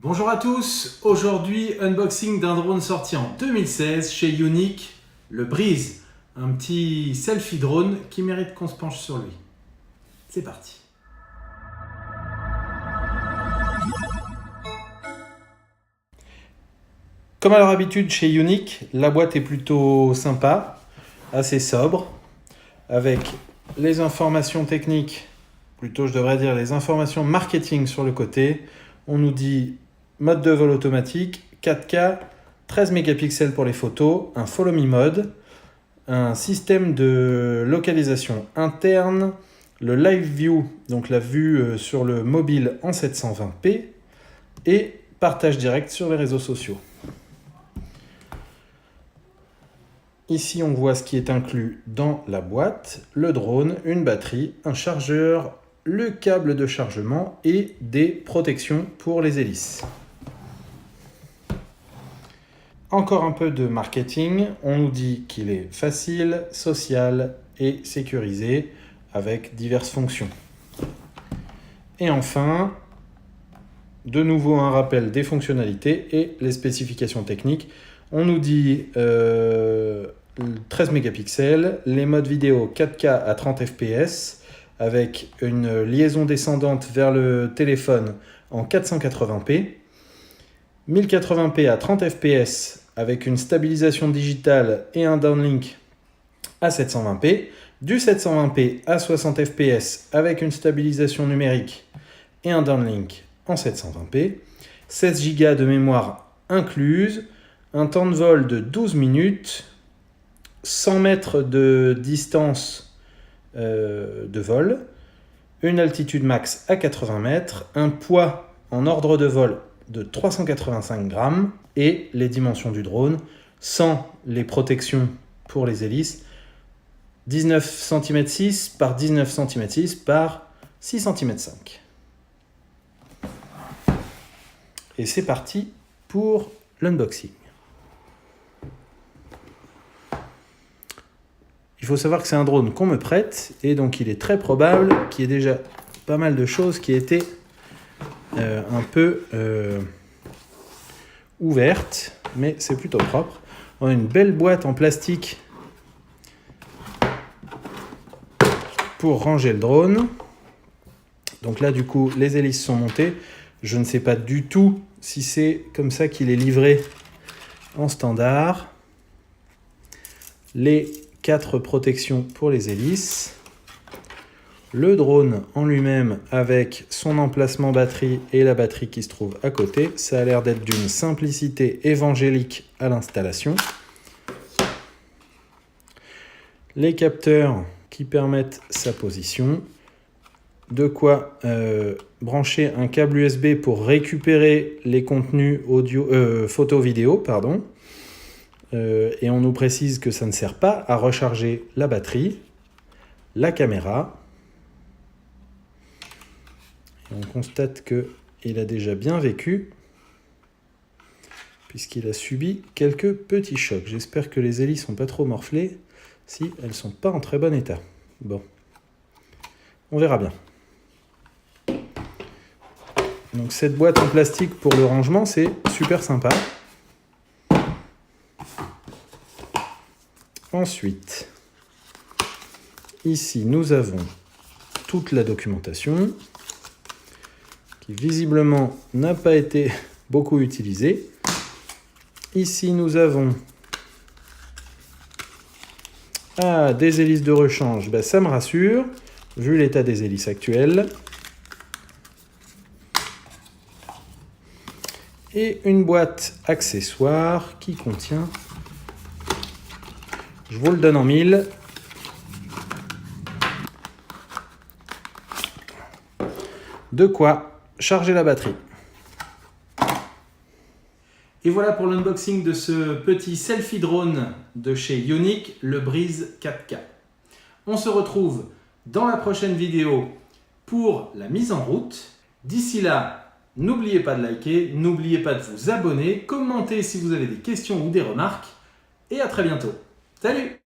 Bonjour à tous, aujourd'hui unboxing d'un drone sorti en 2016 chez Yuneec, le Breeze, un petit selfie drone qui mérite qu'on se penche sur lui. C'est parti. Comme à leur habitude chez Yuneec, la boîte est plutôt sympa, assez sobre, avec les informations techniques, plutôt je devrais dire les informations marketing sur le côté. On nous dit mode de vol automatique, 4K, 13 mégapixels pour les photos, un Follow Me Mode, un système de localisation interne, le Live View, donc la vue sur le mobile en 720p, et partage direct sur les réseaux sociaux. Ici, on voit ce qui est inclus dans la boîte, le drone, une batterie, un chargeur, le câble de chargement et des protections pour les hélices. Encore un peu de marketing, on nous dit qu'il est facile, social et sécurisé avec diverses fonctions. Et enfin, de nouveau un rappel des fonctionnalités et les spécifications techniques. On nous dit 13 mégapixels, les modes vidéo 4K à 30 fps avec une liaison descendante vers le téléphone en 480p, 1080p à 30 fps avec une stabilisation digitale et un downlink à 720p, du 720p à 60 fps avec une stabilisation numérique et un downlink en 720p, 16 Go de mémoire incluse, un temps de vol de 12 minutes, 100 mètres de distance de vol, une altitude max à 80 mètres, un poids en ordre de vol de 385 grammes et les dimensions du drone, sans les protections pour les hélices, 19 cm 6 par 19 cm 6 par 6 cm 5. Et c'est parti pour l'unboxing. Il faut savoir que c'est un drone qu'on me prête et donc il est très probable qu'il y ait déjà pas mal de choses qui étaient un peu ouvertes, mais c'est plutôt propre. On a une belle boîte en plastique pour ranger le drone. Donc là du coup les hélices sont montées. Je ne sais pas du tout si c'est comme ça qu'il est livré en standard. Les 4 protections pour les hélices, le drone en lui-même avec son emplacement batterie et la batterie qui se trouve à côté. Ça a l'air d'être d'une simplicité évangélique à l'installation. Les capteurs qui permettent sa position. De quoi brancher un câble USB pour récupérer les contenus photo-vidéo, pardon. Et on nous précise que ça ne sert pas à recharger la batterie, la caméra. Et on constate qu'il a déjà bien vécu, puisqu'il a subi quelques petits chocs. J'espère que les hélices ne sont pas trop morflées, si elles ne sont pas en très bon état. Bon, on verra bien. Donc cette boîte en plastique pour le rangement, c'est super sympa. Ensuite, ici, nous avons toute la documentation qui visiblement n'a pas été beaucoup utilisée. Ici, nous avons des hélices de rechange. Ben, ça me rassure, vu l'état des hélices actuelles. Et une boîte accessoire qui contient... Je vous le donne en 1000. De quoi charger la batterie. Et voilà pour l'unboxing de ce petit selfie drone de chez Yuneec, le Breeze 4K. On se retrouve dans la prochaine vidéo pour la mise en route. D'ici là, n'oubliez pas de liker, n'oubliez pas de vous abonner, commentez si vous avez des questions ou des remarques. Et à très bientôt. Salut!